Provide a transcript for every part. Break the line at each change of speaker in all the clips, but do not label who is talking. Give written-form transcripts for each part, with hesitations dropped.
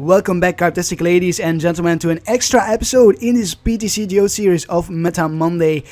Welcome back, Karptastic ladies and gentlemen, to an extra episode in this TCGO series of Meta Monday.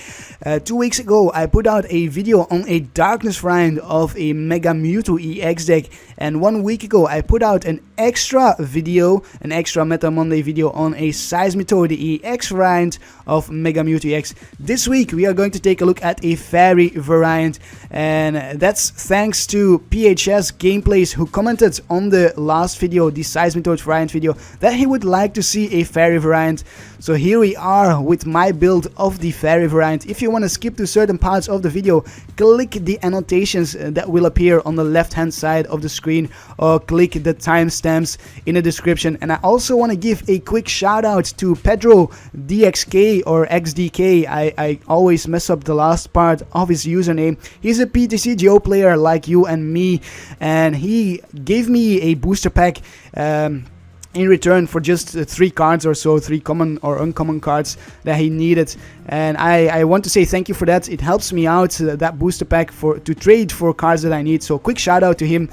2 weeks ago, I put out a video on a Darkness variant of a Mega Mewtwo-EX deck, and 1 week ago, I put out an extra video, an extra Meta Monday video on a Seismitoad-EX variant of Mega Mewtwo-EX. This week, we are going to take a look at a Fairy variant, and that's thanks to PHS Gameplays, who commented on the last video, the Seismitoad variant video, that he would like to see a Fairy variant. So here we are with my build of the Fairy variant. If you want to skip to certain parts of the video, click the annotations that will appear on the left hand side of the screen, or click the timestamps in the description. And I also want to give a quick shout out to Pedro DXK or XDK. I always mess up the last part of his username. He's a PTCGO player like you and me, and he gave me a booster pack in return for just 3 cards or so, 3 common or uncommon cards that he needed, and I want to say thank you for that. It helps me out, that booster pack, to trade for cards that I need, so quick shout out to him.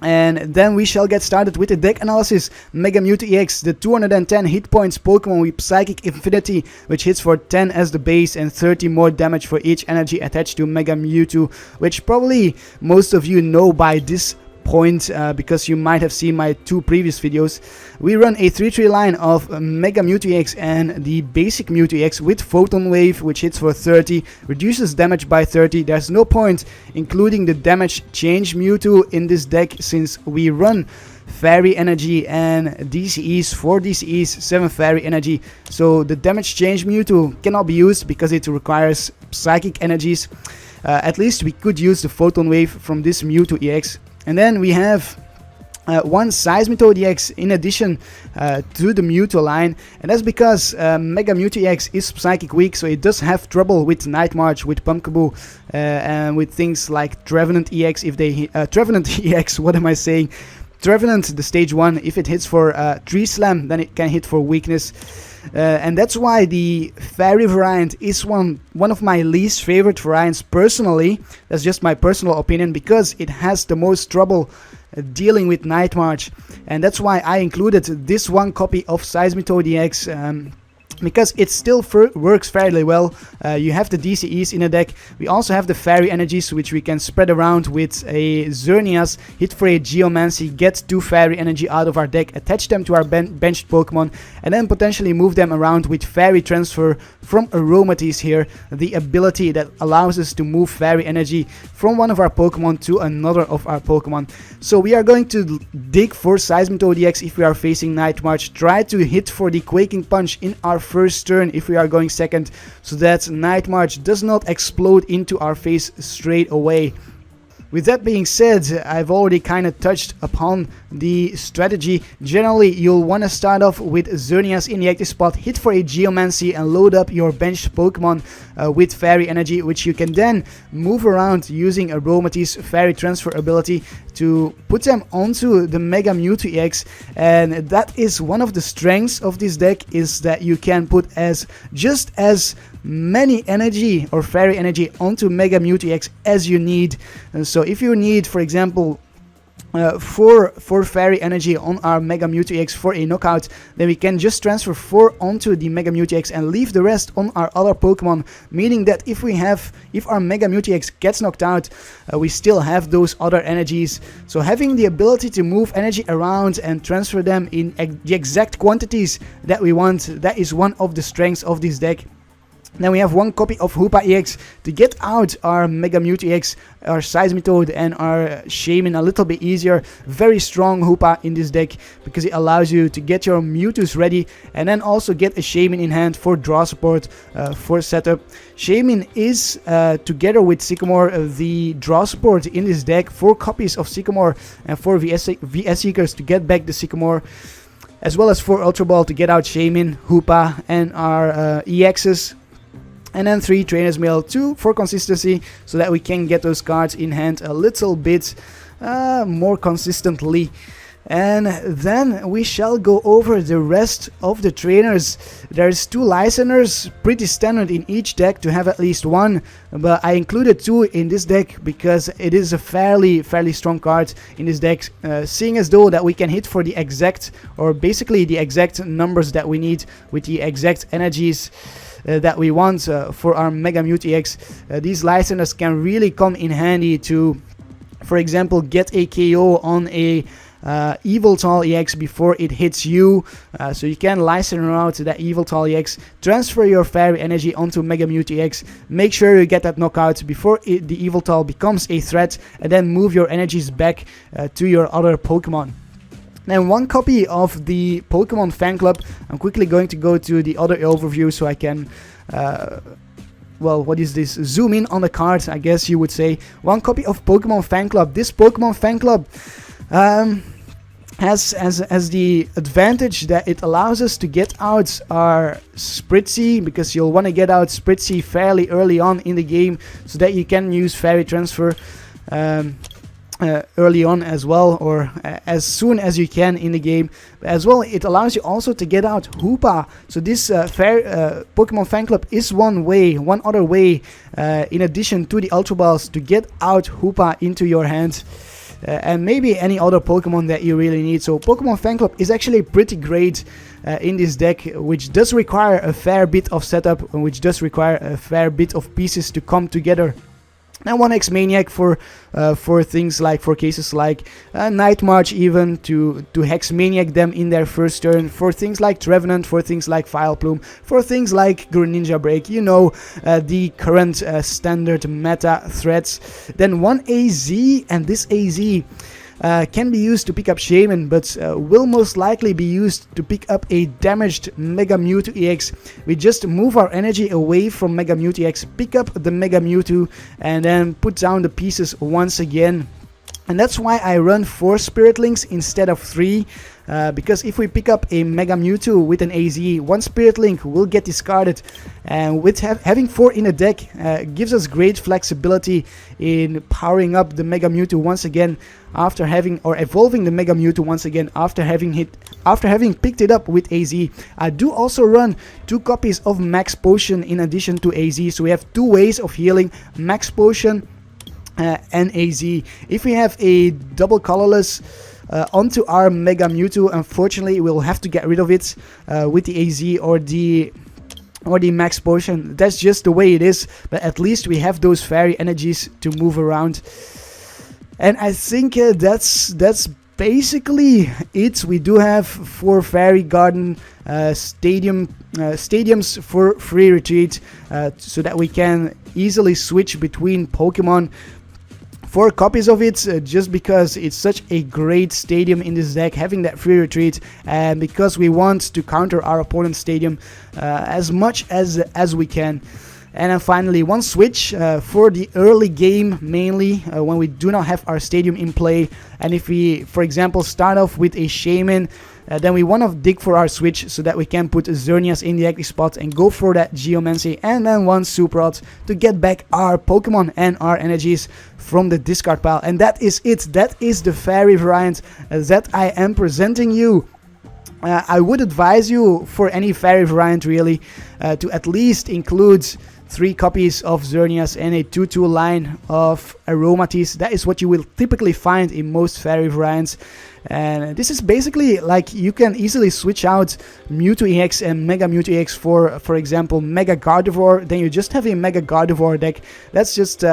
And then we shall get started with the deck analysis. Mega Mewtwo-EX, the 210 hit points Pokemon with Psychic Infinity, which hits for 10 as the base and 30 more damage for each energy attached to Mega Mewtwo, which probably most of you know by this point, because you might have seen my 2 previous videos. We run a 3-3 line of Mega Mewtwo-EX and the basic Mewtwo-EX with Photon Wave, which hits for 30, reduces damage by 30. There's no point including the damage change Mewtwo in this deck, since we run Fairy Energy and DCEs, 4 DCEs, 7 Fairy Energy. So the damage change Mewtwo cannot be used because it requires Psychic Energies. At least we could use the Photon Wave from this Mewtwo-EX. And then we have one Seismitoad-EX in addition to the Mewtwo line, and that's because Mega Mewtwo-EX is Psychic weak, so it does have trouble with Night March, with Pumpkaboo, and with things like Trevenant EX. If they Trevenant EX, what am I saying? Trevenant, the stage 1, if it hits for Tree Slam, then it can hit for weakness. And that's why the Fairy variant is one of my least favorite variants personally. That's just my personal opinion, because it has the most trouble dealing with Night March, and that's why I included this one copy of Seismitoad-EX, because it still works fairly well. You have the DCEs in the deck. We also have the Fairy Energies, which we can spread around with a Xerneas, hit for a Geomancy, get 2 Fairy Energy out of our deck, attach them to our benched Pokemon, and then potentially move them around with Fairy Transfer from Aromatisse here, the ability that allows us to move Fairy Energy from one of our Pokemon to another of our Pokemon. So we are going to dig for Seismitoad-EX if we are facing Night March, try to hit for the Quaking Punch in our first turn if we are going second, so that Night March does not explode into our face straight away. With that being said, I've already kind of touched upon the strategy. Generally, you'll want to start off with Xerneas in the active spot, hit for a Geomancy, and load up your benched Pokemon with Fairy Energy, which you can then move around using Aromatisse Fairy Transfer ability to put them onto the Mega Mewtwo-EX. And that is one of the strengths of this deck, is that you can put just as many energy or Fairy Energy onto Mega Mewtwo-EX as you need. And so if you need, for example, 4 Fairy Energy on our Mega Mewtwo-EX for a knockout, then we can just transfer 4 onto the Mega Mewtwo-EX and leave the rest on our other Pokemon, meaning that if our Mega Mewtwo-EX gets knocked out, we still have those other energies. So having the ability to move energy around and transfer them in the exact quantities that we want, that is one of the strengths of this deck. Then we have one copy of Hoopa-EX to get out our Mega Mewtwo-EX, our Seismitoad, and our Shaymin a little bit easier. Very strong Hoopa in this deck, because it allows you to get your Mewtwo's ready and then also get a Shaymin in hand for draw support, for setup. Shaymin is, together with Sycamore, the draw support in this deck. 4 copies of Sycamore and 4 VS Seekers to get back the Sycamore, as well as 4 Ultra Ball to get out Shaymin, Hoopa, and our EXs. And then 3 Trainer's Mail, 2 for consistency, so that we can get those cards in hand a little bit more consistently. And then we shall go over the rest of the trainers. There's 2 listeners, pretty standard in each deck to have at least one, but I included 2 in this deck because it is a fairly strong card in this deck, seeing as though that we can hit for the exact, or basically the exact numbers that we need with the exact energies that we want for our Mega Mewtwo-EX. These listeners can really come in handy to, for example, get a KO on a Yveltal EX before it hits you, so you can listen out that Yveltal EX, transfer your fairy energy onto Mega Mewtwo-EX, make sure you get that knockout before the Yveltal becomes a threat, and then move your energies back to your other Pokemon. Then 1 copy of the Pokemon fan club. I'm quickly going to go to the other overview so I can well, what is this? Zoom in on the card, I guess you would say. 1 copy of Pokemon fan club. This Pokemon fan club has the advantage that it allows us to get out our Spritzee, because you'll want to get out Spritzee fairly early on in the game so that you can use Fairy Transfer early on as well, or as soon as you can in the game. As well, it allows you also to get out Hoopa. So this Pokemon fan club is one other way, in addition to the Ultra Balls, to get out Hoopa into your hands. And maybe any other Pokemon that you really need. So Pokemon fan club is actually pretty great in this deck, which does require a fair bit of setup, and which does require a fair bit of pieces to come together. And 1 X-Maniac for things like, for cases like Night March, even to Hex-Maniac them in their first turn, for things like Trevenant, for things like Vileplume, for things like Greninja Break, you know, the current standard meta threats. Then 1 AZ, and this AZ can be used to pick up Shaymin, but will most likely be used to pick up a damaged Mega Mewtwo-EX. We just move our energy away from Mega Mewtwo-EX, pick up the Mega Mewtwo, and then put down the pieces once again. And that's why I run 4 Spirit Links instead of 3. Because if we pick up a Mega Mewtwo with an AZ, 1 Spirit Link will get discarded, and with having 4 in a deck gives us great flexibility in powering up the Mega Mewtwo once again after having, or evolving the Mega Mewtwo once again after having picked it up with AZ. I do also run 2 copies of Max Potion in addition to AZ, so we have 2 ways of healing: Max Potion and AZ. If we have a double colorless onto our Mega Mewtwo, unfortunately we'll have to get rid of it with the AZ or the Max Potion. That's just the way it is, but at least we have those fairy energies to move around. And I think that's basically it. We do have 4 Fairy Garden stadiums for free retreat, so that we can easily switch between Pokemon. 4 copies of it, just because it's such a great stadium in this deck, having that free retreat, and because we want to counter our opponent's stadium as much as we can. And then finally 1 switch for the early game, mainly when we do not have our stadium in play, and if we, for example, start off with a Shaymin, then we want to dig for our switch so that we can put Xerneas in the active spot and go for that Geomancy, and then 1 Super Rod to get back our Pokemon and our energies from the discard pile. And that is it. That is the fairy variant that I am presenting you. I would advise you, for any fairy variant really, to at least include 3 copies of Xerneas and a 2/2 line of Aromatisse. That is what you will typically find in most fairy variants. And this is basically like, you can easily switch out Mewtwo-EX and Mega Mewtwo-EX for example, Mega Gardevoir. Then you just have a Mega Gardevoir deck. That's just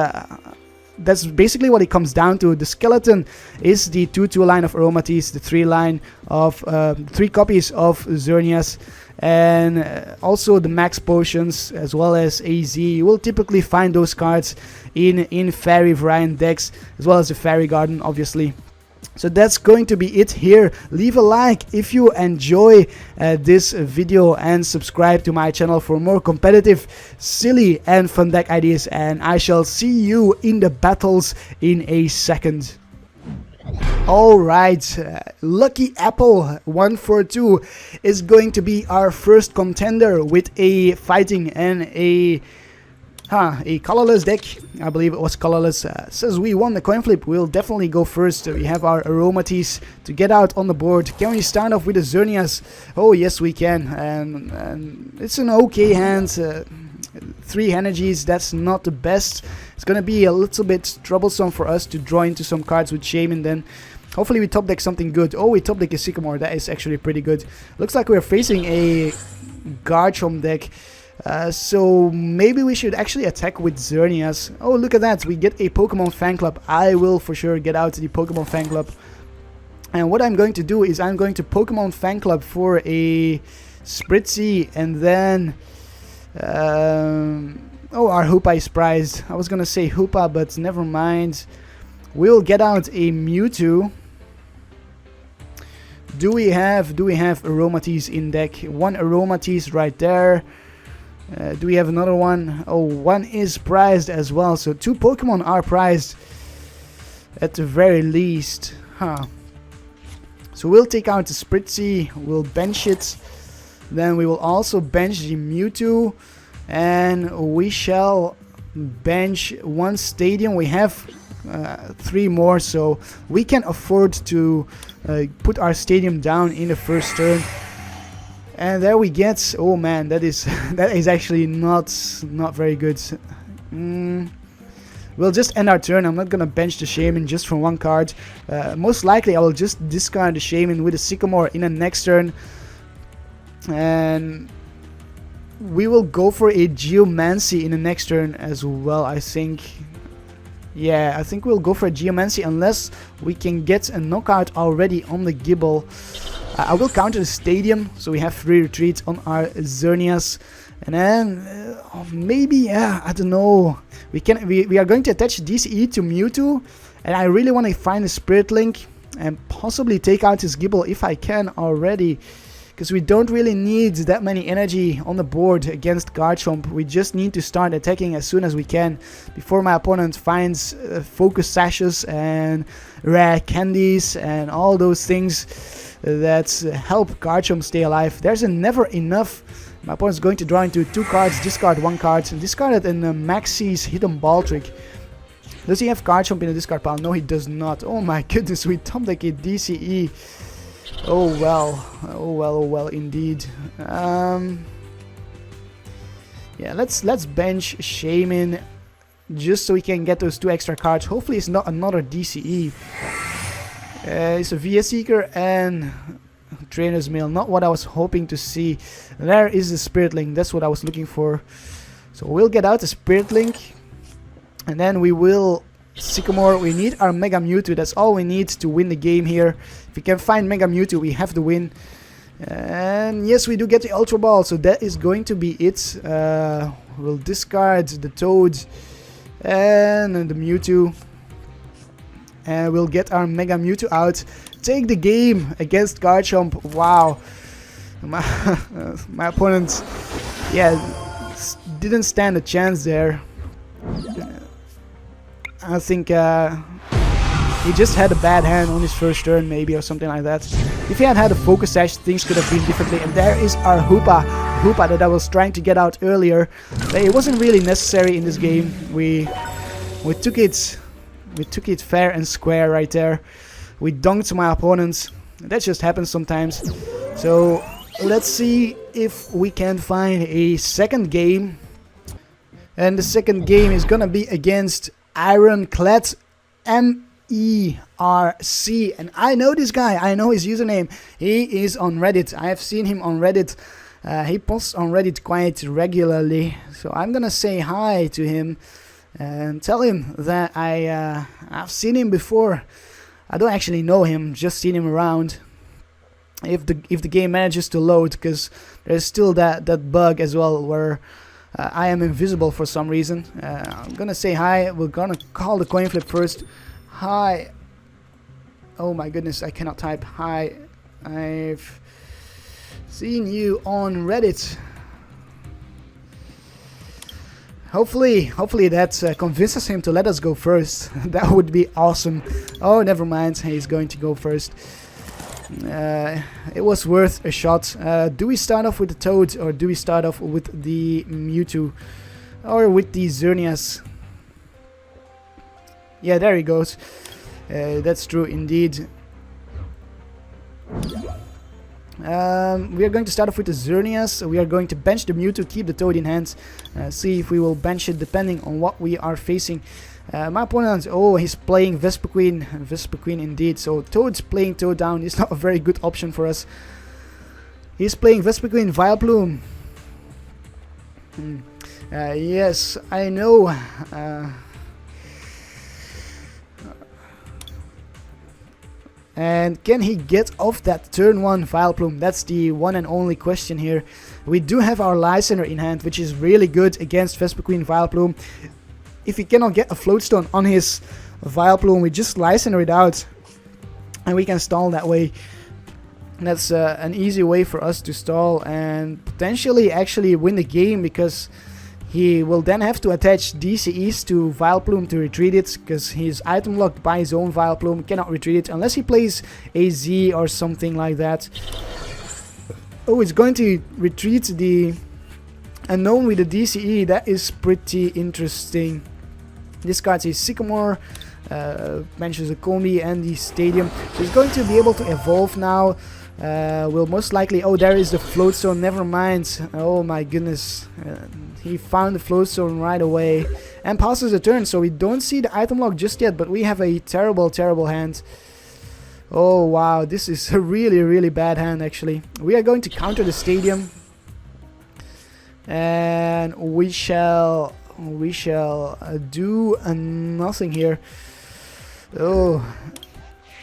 that's basically what it comes down to. The skeleton is the 2/2 line of Aromatisse, the 3 line of 3 copies of Xerneas, and also the Max Potions as well as AZ. You will typically find those cards in fairy variant decks, as well as the Fairy Garden, obviously. So that's going to be it here. Leave a like if you enjoy this video, and subscribe to my channel for more competitive, silly and fun deck ideas, and I shall see you in the battles in a second. Alright, Lucky Apple 142 is going to be our first contender with a fighting and a A colorless deck, I believe it was colorless, says we won the coin flip. We'll definitely go first. We have our Aromatisse to get out on the board. Can we start off with a Xerneas? Oh yes we can, and it's an okay hand. 3 energies, that's not the best. It's gonna be a little bit troublesome for us to draw into some cards with Shaymin then. Hopefully we top deck something good. Oh, we top deck a Sycamore, that is actually pretty good. Looks like we're facing a Garchomp deck. So maybe we should actually attack with Xerneas. Oh, look at that, we get a Pokemon fan club. I will for sure get out the Pokemon fan club. And what I'm going to do is I'm going to Pokemon fan club for a Spritzee, and then oh, our Hoopa is prized. I was gonna say Hoopa, but never mind. We'll get out a Mewtwo. Do we have Aromatisse in deck? 1 Aromatisse right there. Do we have another one? Oh, 1 is prized as well. So 2 Pokemon are prized at the very least. So we'll take out the Spritzee. We'll bench it. Then we will also bench the Mewtwo. And we shall bench 1 Stadium. We have 3 more, so we can afford to put our Stadium down in the first turn. And there we get, oh man, that is actually not very good. We'll just end our turn. I'm not gonna bench the Shaymin just from 1 card. Most likely I will just discard the Shaymin with a Sycamore in the next turn. And we will go for a Geomancy in the next turn as well, I think. Yeah, I think we'll go for a Geomancy unless we can get a knockout already on the Gible. I will counter the Stadium, so we have 3 retreats on our Xerneas. And then maybe, yeah, I don't know. We are going to attach DCE to Mewtwo, and I really want to find a Spirit Link and possibly take out his Gible if I can already. Because we don't really need that many energy on the board against Garchomp. We just need to start attacking as soon as we can before my opponent finds focus sashes and rare candies and all those things that help Garchomp stay alive. There's a never enough. My opponent's going to draw into 2 cards, discard 1 card, and discard it in Maxie's Hidden Ball Trick. Does he have Garchomp in the discard pile? No, he does not. Oh my goodness, we top deck a DCE. Oh well indeed. Yeah, let's bench Shaymin just so we can get those 2 extra cards. Hopefully it's not another DCE. It's a VS Seeker and Trainer's Mail. Not what I was hoping to see. There is the Spirit Link. That's what I was looking for. So we'll get out the Spirit Link, and then we will Sycamore. We need our Mega Mewtwo. That's all we need to win the game here. If we can find Mega Mewtwo, we have to win. And yes, we do get the Ultra Ball, so that is going to be it. We'll discard the Toad and the Mewtwo. And we'll get our Mega Mewtwo out. Take the game against Garchomp. Wow. My opponent, yeah, didn't stand a chance there. I think he just had a bad hand on his first turn, maybe, or something like that. If he had had a Focus Sash, things could have been differently. And there is our Hoopa that I was trying to get out earlier. But it wasn't really necessary in this game. We took it fair and square right there. We dunked my opponents. That just happens sometimes. So let's see if we can find a second game. And the second game is gonna be against Ironclad MERC. And I know this guy, I know his username. He is on Reddit. I have seen him on Reddit. He posts on Reddit quite regularly. So I'm gonna say hi to him and tell him that I've seen him before. I don't actually know him, just seen him around. If the game manages to load, because there's still that bug as well where I am invisible for some reason. I'm gonna say hi. We're gonna call the coin flip first. Hi. Oh my goodness, I cannot type. Hi. I've seen you on Reddit. Hopefully that convinces him to let us go first. That would be awesome. Oh, never mind. He's going to go first. It was worth a shot. Do we start off with the Toad or do we start off with the Mewtwo? Or with the Xerneas. Yeah, there he goes. That's true indeed. We are going to start off with the Xerneas. We are going to bench the Mewtwo, keep the Toad in hand. See if we will bench it depending on what we are facing. My opponent, oh, he's playing Vespiquen. Vespiquen indeed. So Toad's playing Toad down is not a very good option for us. He's playing Vespiquen Vileplume. Yes, I know. And can he get off that turn 1 Vileplume? That's the one and only question here. We do have our Lysander in hand, which is really good against Vespiquen Vileplume. If he cannot get a Float Stone on his Vileplume, we just Lysander it out. And we can stall that way. That's an easy way for us to stall and potentially actually win the game, because he will then have to attach DCEs to Vileplume to retreat it, because he's item locked by his own Vileplume, cannot retreat it unless he plays a Z or something like that. Oh, it's going to retreat the unknown with the DCE. That is pretty interesting. Discards a Sycamore, mentions a Combi and the Stadium. So he's going to be able to evolve now. Will most likely... Oh, there is the Float Stone. Never mind. Oh my goodness. He found the Float Stone right away and passes the turn. So we don't see the item lock just yet, but we have a terrible, terrible hand. Oh wow, this is a really, really bad hand actually. We are going to counter the Stadium. And we shall do nothing here. Oh,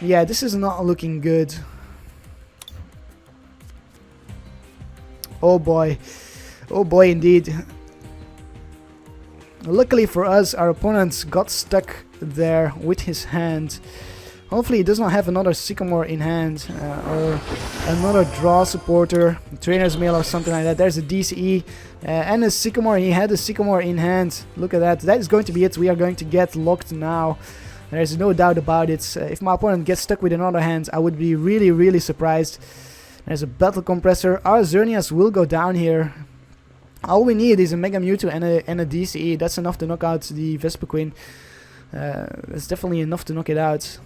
yeah, this is not looking good. Oh boy indeed. Luckily for us, our opponent got stuck there with his hand. Hopefully he does not have another Sycamore in hand, or another draw supporter, Trainer's Mail or something like that. There's a DCE and a Sycamore. He had a Sycamore in hand. Look at that. That is going to be it. We are going to get locked now. There's no doubt about it. If my opponent gets stuck with another hand, I would be really, really surprised. There's a Battle Compressor. Our Xerneas will go down here. All we need is a Mega Mewtwo and a DCE. That's enough to knock out the Vespiquen. That's definitely enough to knock it out.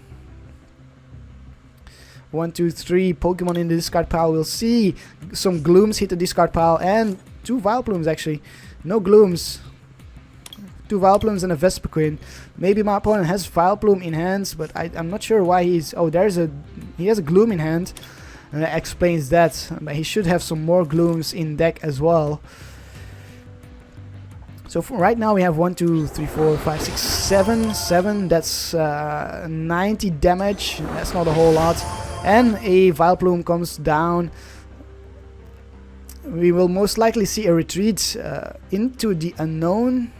1, 2, 3 Pokemon in the discard pile. We'll see some Glooms hit the discard pile, and 2 Vileplumes actually. No Glooms. 2 Vileplumes and a Vespiquen. Maybe my opponent has Vileplume in hand, but I'm not sure why he's... Oh, he has a Gloom in hand. And that explains that. But he should have some more Glooms in deck as well. So for right now we have 1, 2, 3, 4, 5, 6, 7. 7. That's 90 damage. That's not a whole lot. And a Vileplume comes down. We will most likely see a retreat into the unknown.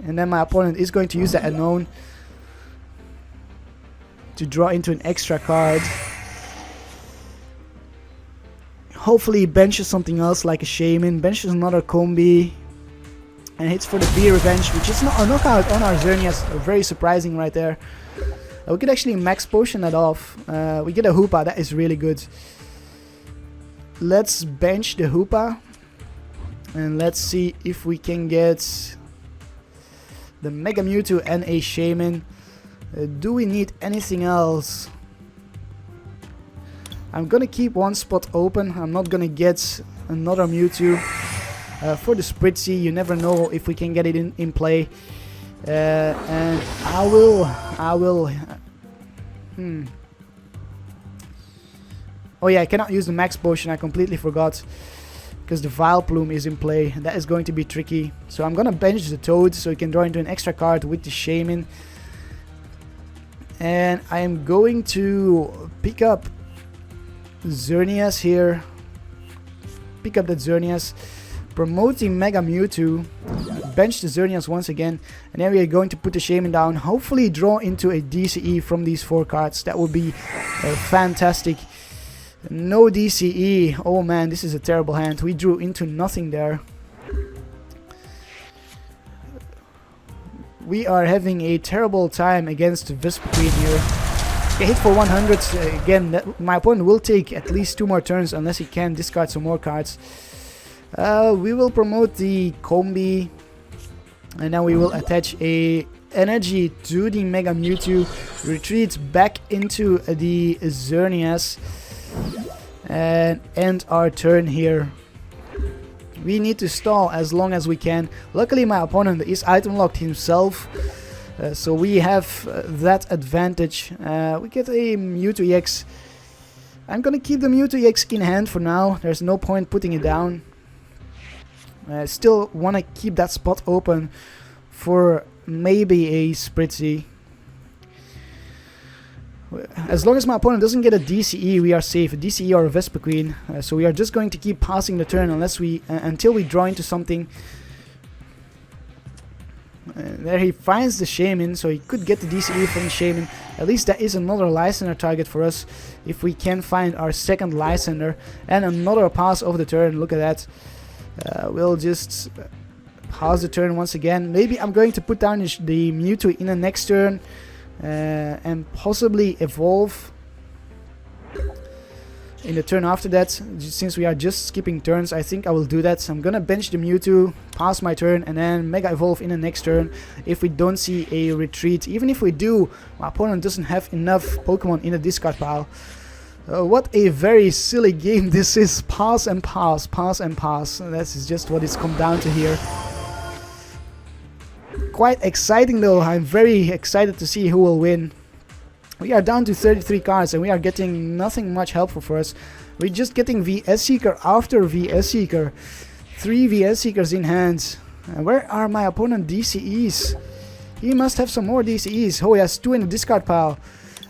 And then my opponent is going to use the unknown to draw into an extra card. Hopefully he benches something else like a Shaymin, benches another Combi, and hits for the V Revenge, which is not a knockout on our Xerneas. Very surprising right there. We could actually Max Potion that off. We get a Hoopa, that is really good. Let's bench the Hoopa, and let's see if we can get the Mega Mewtwo and a Shaymin. Do we need anything else? I'm gonna keep one spot open. I'm not gonna get another Mewtwo. For the Spritzee, you never know if we can get it in play. And I will... Oh yeah, I cannot use the Max Potion, I completely forgot. Because the Vileplume is in play. That is going to be tricky. So I'm gonna bench the Toad so he can draw into an extra card with the Shaymin. And I am going to pick up Xerneas here. Pick up that Xerneas. Promoting Mega Mewtwo. Bench the Xerneas once again. And then we are going to put the Shaymin down. Hopefully draw into a DCE from these 4 cards. That would be fantastic. No DCE. Oh man, this is a terrible hand. We drew into nothing there. We are having a terrible time against Vespiquen here. Okay, hit for 100. Again, my opponent will take at least 2 more turns unless he can discard some more cards. We will promote the Combi. And then we will attach a energy to the Mega Mewtwo, retreat back into the Xerneas, and end our turn here. We need to stall as long as we can. Luckily my opponent is item locked himself, so we have that advantage. We get a Mewtwo-EX. I'm gonna keep the Mewtwo-EX in hand for now. There's no point putting it down. Still want to keep that spot open for maybe a Spritzee. As long as my opponent doesn't get a DCE, we are safe. A DCE or a Vespiquen. So we are just going to keep passing the turn until we draw into something. There he finds the Shaymin, so he could get the DCE from the Shaymin. At least that is another Lysander target for us if we can find our second Lysander. And another pass over the turn. Look at that. We'll just pass the turn once again. Maybe I'm going to put down the Mewtwo in the next turn and possibly evolve in the turn after that. Since we are just skipping turns, I think I will do that. So I'm gonna bench the Mewtwo, pass my turn, and then Mega Evolve in the next turn if we don't see a retreat. Even if we do, my opponent doesn't have enough Pokemon in the discard pile. What a very silly game this is. Pass and pass, pass and pass. That is just what it's come down to here. Quite exciting though. I'm very excited to see who will win. We are down to 33 cards and we are getting nothing much helpful for us. We're just getting VS Seeker after VS Seeker. 3 VS Seekers in hand. Where are my opponent DCEs? He must have some more DCEs. Oh, he has 2 in the discard pile.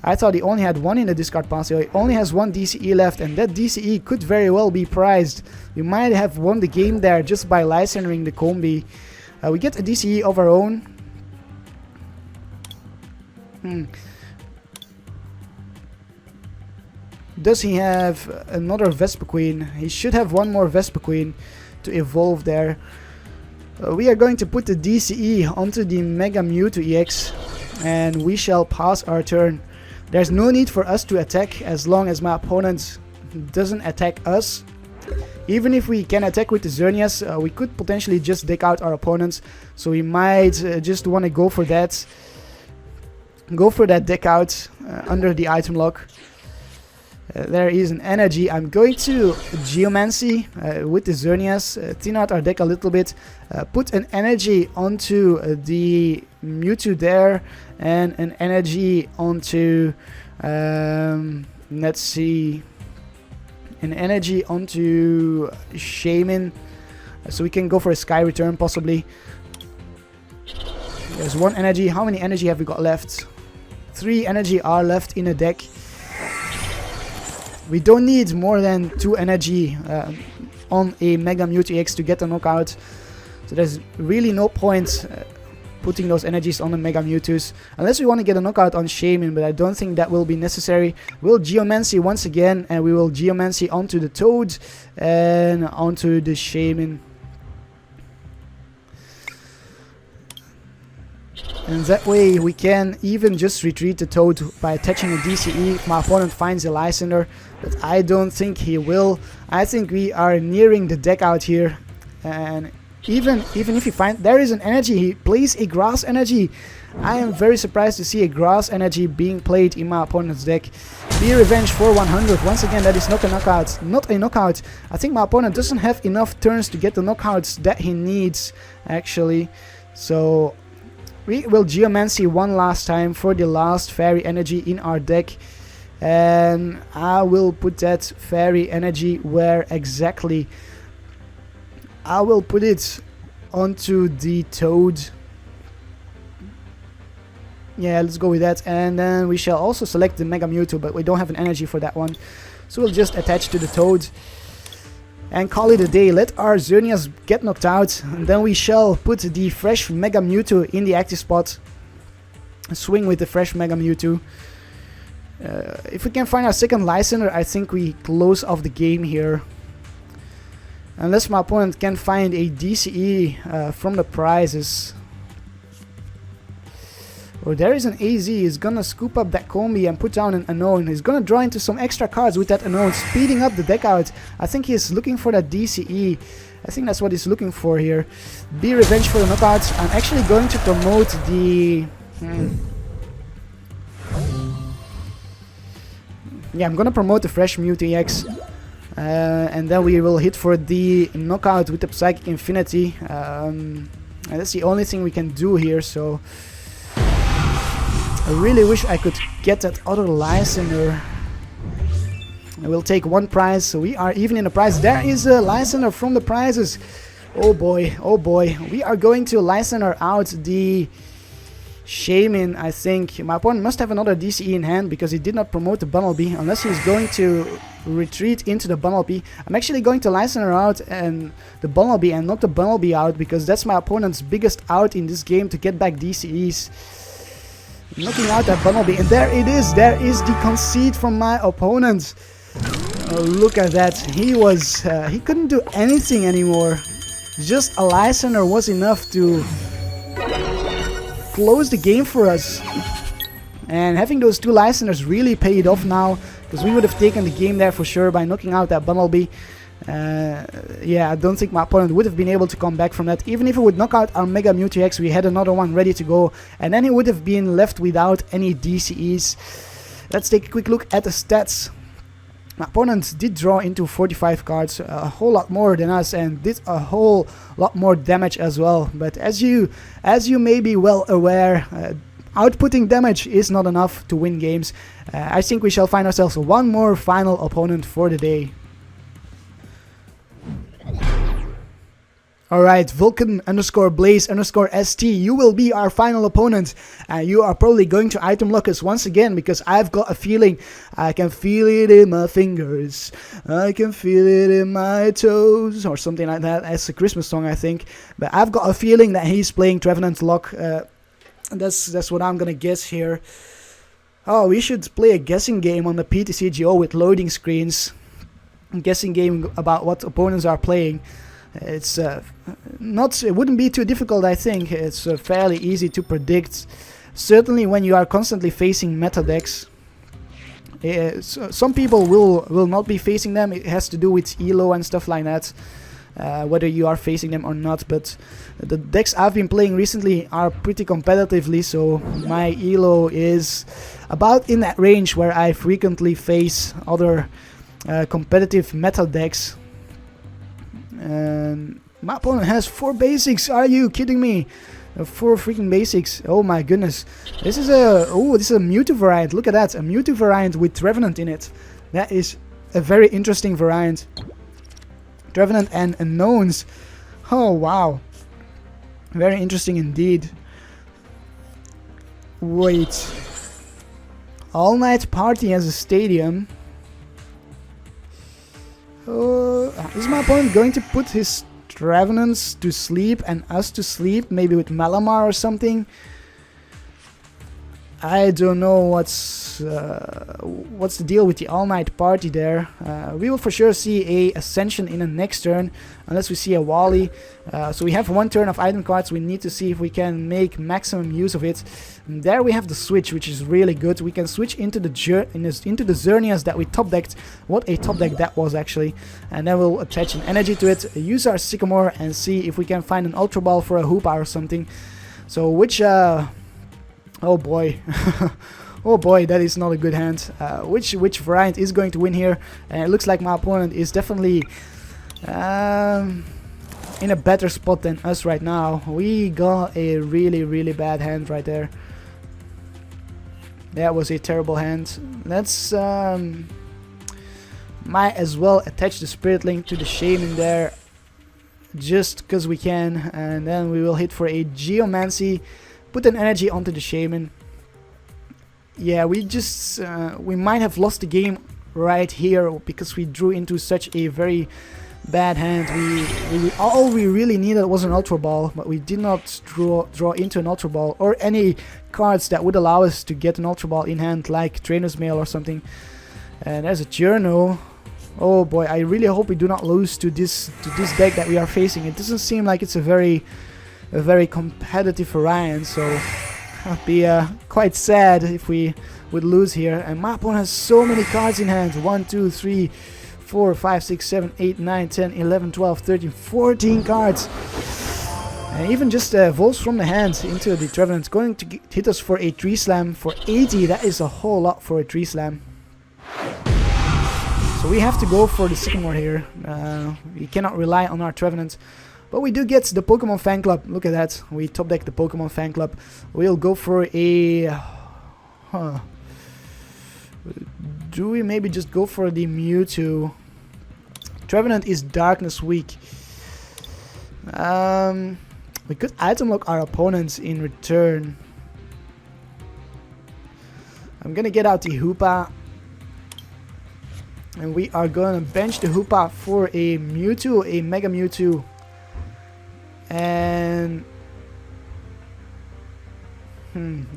I thought he only had 1 in the discard pile, so he only has 1 DCE left, and that DCE could very well be prized. We might have won the game there just by Lysandering the Combi. We get a DCE of our own. Does he have another Vespiquen? He should have 1 more Vespiquen to evolve there. We are going to put the DCE onto the Mega Mewtwo-EX, and we shall pass our turn. There's no need for us to attack as long as my opponent doesn't attack us. Even if we can attack with the Xerneas, we could potentially just deck out our opponents. So we might just want to go for that. Go for that deck out under the item lock. There is an energy. I'm going to Geomancy with the Xerneas, thin out our deck a little bit, put an energy onto the Mewtwo there, and an energy onto, let's see, an energy onto Shaymin, so we can go for a Sky Return possibly. There's 1 energy. How many energy have we got left? 3 energy are left in the deck. We don't need more than 2 energy on a Mega Mewtwo-EX to get a knockout. So there's really no point putting those energies on the Mega Mewtwo's. Unless we want to get a knockout on Shaymin, but I don't think that will be necessary. We'll Geomancy once again, and we will Geomancy onto the Toad and onto the Shaymin. And that way we can even just retreat the Toad by attaching a DCE if my opponent finds a Lysander, but I don't think he will. I think we are nearing the deck out here, and even if he finds there is an energy, he plays a Grass energy. I am very surprised to see a Grass energy being played in my opponent's deck. Be Revenge for 100. Once again, that is not a knockout. Not a knockout. I think my opponent doesn't have enough turns to get the knockouts that he needs, actually. So we will Geomancy one last time for the last Fairy energy in our deck. And I will put that Fairy energy where exactly? I will put it onto the Toad. Yeah, let's go with that. And then we shall also select the Mega Mewtwo, but we don't have an energy for that one. So we'll just attach to the Toad and call it a day. Let our Xerneas get knocked out, and then we shall put the fresh Mega Mewtwo in the active spot. Swing with the fresh Mega Mewtwo. If we can find our second Lysander, I think we close off the game here. Unless my opponent can find a DCE from the prizes. Oh, there is an AZ. He's gonna scoop up that combi and put down an unknown. He's gonna draw into some extra cards with that unknown, speeding up the deck out. I think he's looking for that DCE. I think that's what he's looking for here. Be revenge for the knockouts. I'm actually going to promote the... Yeah, I'm gonna promote the fresh Mewtwo EX. And then we will hit for the knockout with the Psychic Infinity. And that's the only thing we can do here, so... I really wish I could get that other Lysander. I will take one prize, so we are even in the prize. There is a Lysander from the prizes. Oh boy, oh boy. We are going to Lysander out the Shaymin, I think. My opponent must have another DCE in hand because he did not promote the Bunnelby, unless he's going to retreat into the Bunnelby. I'm actually going to Lysander out and the Bunnelby and knock the Bunnelby out because that's my opponent's biggest out in this game to get back DCEs. Knocking out that Bunnelby, and there it is. There is the concede from my opponent. Oh, look at that. He couldn't do anything anymore. Just a Lysander was enough to close the game for us. And having those two Lysanders really paid off now, because we would have taken the game there for sure by knocking out that Bunnelby. Yeah, I don't think my opponent would have been able to come back from that. Even if he would knock out our Mega Mewtwo-EX, we had another one ready to go, and then he would have been left without any DCEs. Let's take a quick look at the stats. My opponent did draw into 45 cards, a whole lot more than us, and did a whole lot more damage as well. But as you may be well aware, outputting damage is not enough to win games. I think we shall find ourselves one more final opponent for the day. Alright, Vulcan_Blaze_ST, you will be our final opponent. You are probably going to item lock us once again, because I've got a feeling. I can feel it in my fingers, I can feel it in my toes, or something like that. That's a Christmas song, I think. But I've got a feeling that he's playing Trevenant lock. That's what I'm gonna guess here. Oh, we should play a guessing game on the PTCGO with loading screens. A guessing game about what opponents are playing. It's it wouldn't be too difficult, I think. It's fairly easy to predict, certainly when you are constantly facing meta decks. Some people will not be facing them. It has to do with elo and stuff like that, whether you are facing them or not. But the decks I've been playing recently are pretty competitively, so my elo is about in that range where I frequently face other competitive meta decks. And my opponent has 4 basics. Are you kidding me? 4 freaking basics. Oh my goodness. This is a Mewtwo variant. Look at that. A Mewtwo variant with Trevenant in it. That is a very interesting variant. Trevenant and unknowns. Oh wow. Very interesting indeed. Wait. All Night Party as a stadium. Is my opponent going to put his Trevenants to sleep and us to sleep? Maybe with Malamar or something? I don't know what's the deal with the all-night party there. We will for sure see a Ascension in the next turn, unless we see a Wally. So we have 1 turn of item cards. We need to see if we can make maximum use of it. And there we have the switch, which is really good. We can switch into the Xerneas that we top decked. What a top deck that was, actually. And then we'll attach an energy to it, use our Sycamore, and see if we can find an Ultra Ball for a Hoopa or something. So which oh boy. Oh boy, that is not a good hand. Which variant is going to win here? And it looks like my opponent is definitely in a better spot than us right now. We got a really bad hand right there. That was a terrible hand. Let's might as well attach the Spirit Link to the Shaymin there, just because we can, and then we will hit for a Geomancy. Put an energy onto the Shaymin. Yeah, we just we might have lost the game right here because we drew into such a very bad hand. All we really needed was an Ultra Ball, but we did not draw into an Ultra Ball or any cards that would allow us to get an Ultra Ball in hand, like Trainer's Mail or something. And there's a Journal. Oh boy, I really hope we do not lose to this deck that we are facing. It doesn't seem like it's a very competitive variant, so I'd be quite sad if we would lose here. And my opponent has so many cards in hand. 1, 2, 3, 4, 5, 6, 7, 8, 9, 10, 11, 12, 13, 14 cards. And even just evolves from the hand into the Trevenant. It's going to hit us for a 3 slam for 80. That is a whole lot for a 3 slam. So we have to go for the Sycamore here. We cannot rely on our Trevenant. But we do get the Pokemon Fan Club. Look at that. We top deck the Pokemon Fan Club. We'll go for a... Do we maybe just go for the Mewtwo? Trevenant is Darkness weak. We could item lock our opponents in return. I'm gonna get out the Hoopa. And we are gonna bench the Hoopa for a Mewtwo, a Mega Mewtwo. And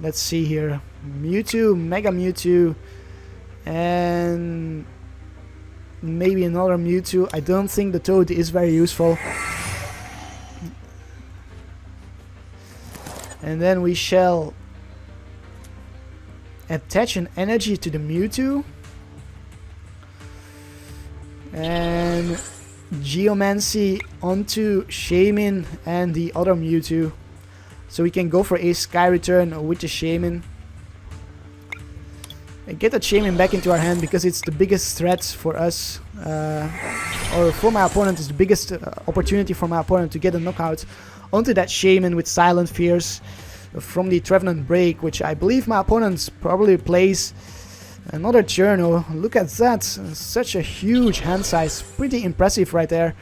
let's see here. Mewtwo, Mega Mewtwo, and maybe another Mewtwo. I don't think the Toad is very useful. And then we shall attach an energy to the Mewtwo. And Geomancy onto Shaymin and the other Mewtwo. So we can go for a Sky Return with the Shaymin. And get that Shaymin back into our hand because it's the biggest threat for us. Or for my opponent, is the biggest opportunity for my opponent to get a knockout onto that Shaymin with Silent Fears from the Trevenant break, which I believe my opponent probably plays. Another Journal. Look at that. Such a huge hand size. Pretty impressive right there.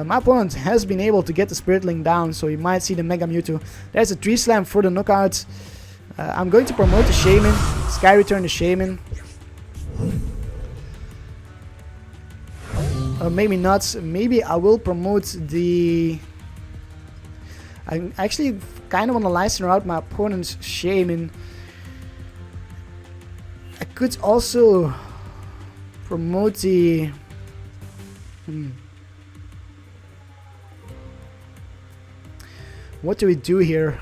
My opponent has been able to get the Spirit Link down, so you might see the Mega Mewtwo. There's a 3 slam for the knockout. I'm going to promote the Shaymin. Sky Return the Shaymin. Or maybe not. Maybe I will promote the... I actually kind of want to license out my opponent's Shaymin. I could also promote the... What do we do here?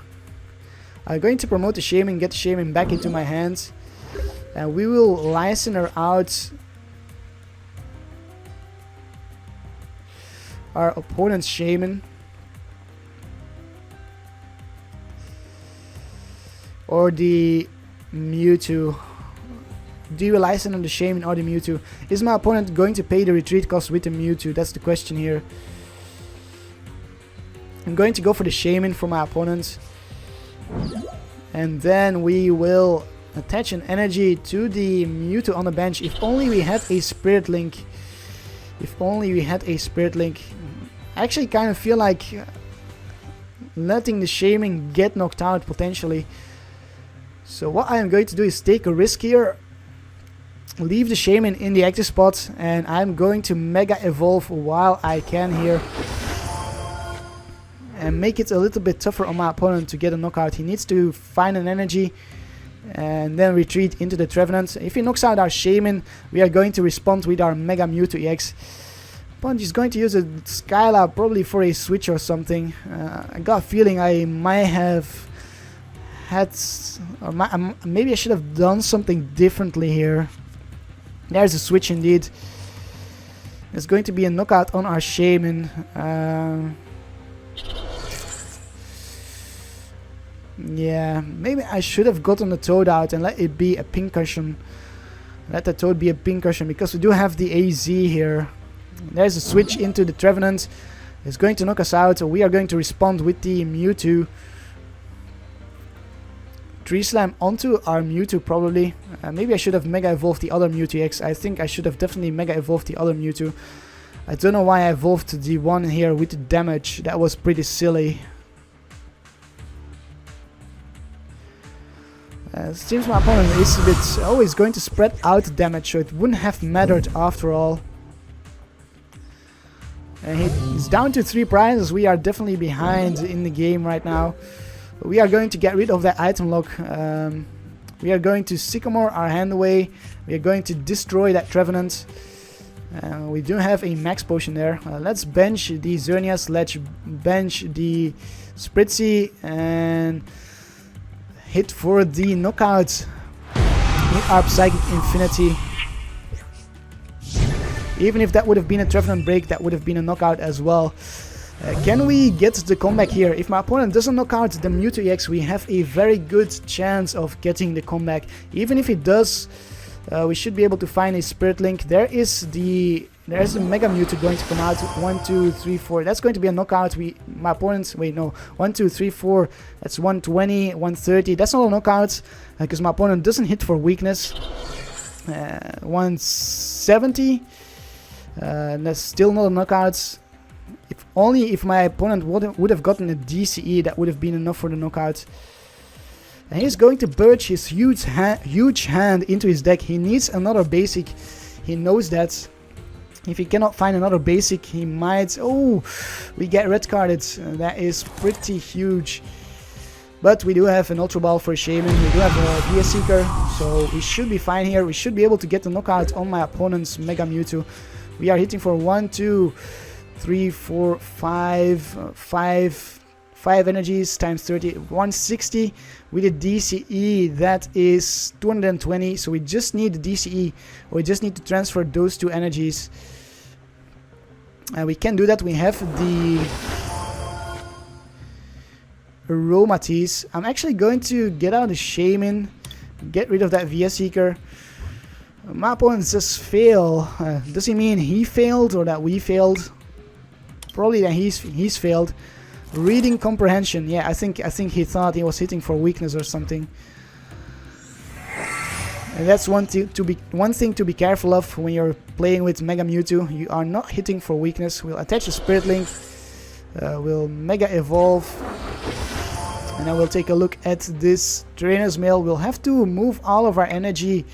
I'm going to promote the Shaymin, get the Shaymin back into my hands. And we will license her out our opponent's Shaymin. Or the Mewtwo. Do you license on the Shaymin or the Mewtwo? Is my opponent going to pay the retreat cost with the Mewtwo? That's the question here. I'm going to go for the Shaymin for my opponent. And then we will attach an energy to the Mewtwo on the bench. If only we had a Spirit Link. If only we had a Spirit Link. I actually kind of feel like letting the Shaymin get knocked out potentially. So what I am going to do is take a risk here. Leave the Shaymin in the active spot. And I'm going to Mega Evolve while I can here. And make it a little bit tougher on my opponent to get a knockout. He needs to find an energy and then retreat into the Trevenant. If he knocks out our Shaymin, we are going to respond with our Mega Mewtwo-EX. Opponent is going to use a Skylab probably for a switch or something. I got a feeling I might have had... Or maybe I should have done something differently here. There's a switch indeed. There's going to be a knockout on our Shaymin. Yeah, maybe I should have gotten the Toad out and let it be a Pincushion. Let the Toad be a Pincushion because we do have the AZ here. There's a switch into the Trevenant. It's going to knock us out, so we are going to respond with the Mewtwo. 3 slam onto our Mewtwo probably. Maybe I should have Mega Evolved the other Mewtwo-EX. I think I should have definitely Mega Evolved the other Mewtwo. I don't know why I evolved the one here with the damage. That was pretty silly. It seems my opponent is a bit always going to spread out the damage, so it wouldn't have mattered after all. And he's down to 3 prizes. We are definitely behind in the game right now. We are going to get rid of that item lock. We are going to Sycamore our hand away. We are going to destroy that Trevenant. We do have a Max Potion there. Let's bench the Xerneas. Let's bench the Spritzee and hit for the knockout with our Psychic Infinity. Even if that would have been a Trevenant break, that would have been a knockout as well. Can we get the comeback here? If my opponent doesn't knock out the Mewtwo EX, we have a very good chance of getting the comeback. Even if it does, we should be able to find a Spirit Link. There's the Mega Mewtwo going to come out. 1, 2, 3, 4. That's going to be a knockout. My opponent's, wait, no. 1, 2, 3, 4. That's 120, 130. That's not a knockout because my opponent doesn't hit for weakness. 170. That's still not a knockout. If my opponent would have gotten a DCE, that would have been enough for the knockout. And he's going to purge his huge hand into his deck. He needs another basic. He knows that. If he cannot find another basic, he might... Oh, we get red carded. That is pretty huge. But we do have an Ultra Ball for Shaymin. We do have a VS Seeker. So we should be fine here. We should be able to get the knockout on my opponent's Mega Mewtwo. We are hitting for 1, 2, 3, 4, 5, 5 energies times 30, 160 with a DCE. That is 220. So we just need the DCE, or we just need to transfer those 2 energies. And we can do that. We have the Aromatisse. I'm actually going to get out the Shaymin, get rid of that VS Seeker. My opponent just fail. Does he mean he failed or that we failed? Probably that he's failed. Reading comprehension. Yeah, I think he thought he was hitting for weakness or something. And that's one thing to be careful of when you're playing with Mega Mewtwo. You are not hitting for weakness. We'll attach a Spirit Link. We'll Mega Evolve. And then we'll take a look at this Trainer's Mail. We'll have to move all of our energy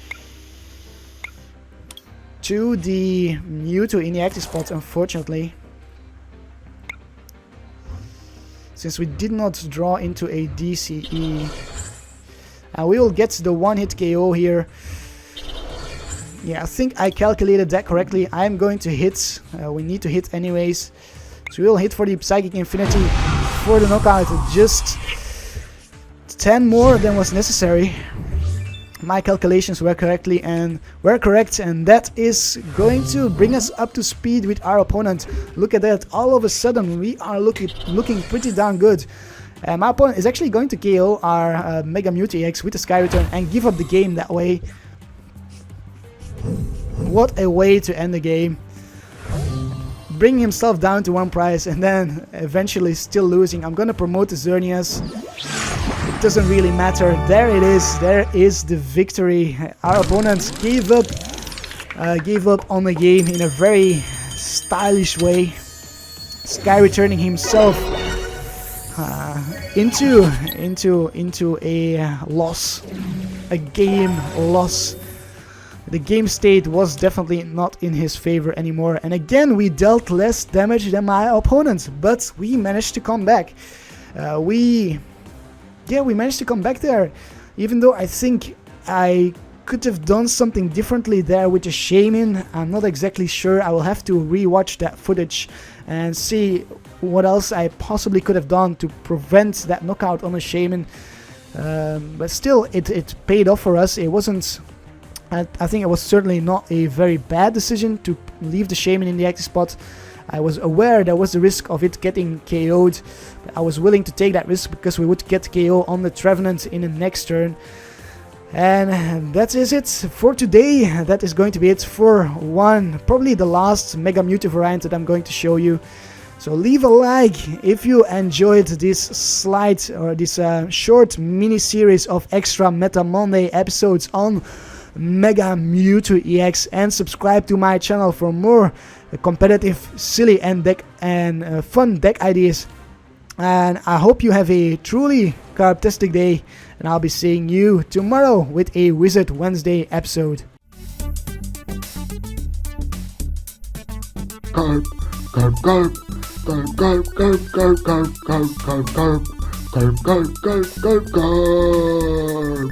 to the Mewtwo in the active spot, unfortunately. Since we did not draw into a DCE. And we will get the one-hit KO here. Yeah, I think I calculated that correctly. I'm going to hit. We need to hit anyways. So we will hit for the Psychic Infinity for the knockout. Just 10 more than was necessary. My calculations were correct, and that is going to bring us up to speed with our opponent. Look at that! All of a sudden, we are looking pretty darn good. My opponent is actually going to KO our Mega Mewtwo-EX with a Sky Return and give up the game that way. What a way to end the game! Bringing himself down to 1 prize and then eventually still losing. I'm gonna promote the Xerneas. It doesn't really matter. There it is. There is the victory. Our opponent gave up on the game in a very stylish way, Sky returning himself into a loss, a game loss. The game state was definitely not in his favor anymore, and again we dealt less damage than my opponent, but we managed to come back. We managed to come back there, even though I think I could have done something differently there with the Shaymin. I'm not exactly sure. I will have to rewatch that footage and see what else I possibly could have done to prevent that knockout on a Shaymin. But still, it paid off for us. It wasn't... I think it was certainly not a very bad decision to leave the Shaymin in the active spot. I was aware there was the risk of it getting KO'd. But I was willing to take that risk because we would get KO on the Trevenant in the next turn. And that is it for today. That is going to be it for probably the last Mega Mewtwo variant that I'm going to show you. So leave a like if you enjoyed this slide or this short mini series of extra Meta Monday episodes on Mega Mewtwo-EX, and subscribe to my channel for more competitive, silly and fun deck ideas. And I hope you have a truly Karp-tastic day, and I'll be seeing you tomorrow with a Wizard Wednesday episode.
Karp, Karp, Karp, Karp, Karp, Karp, Karp, Karp, Karp, Karp, Karp, Karp, Karp, Karp, Karp, Karp.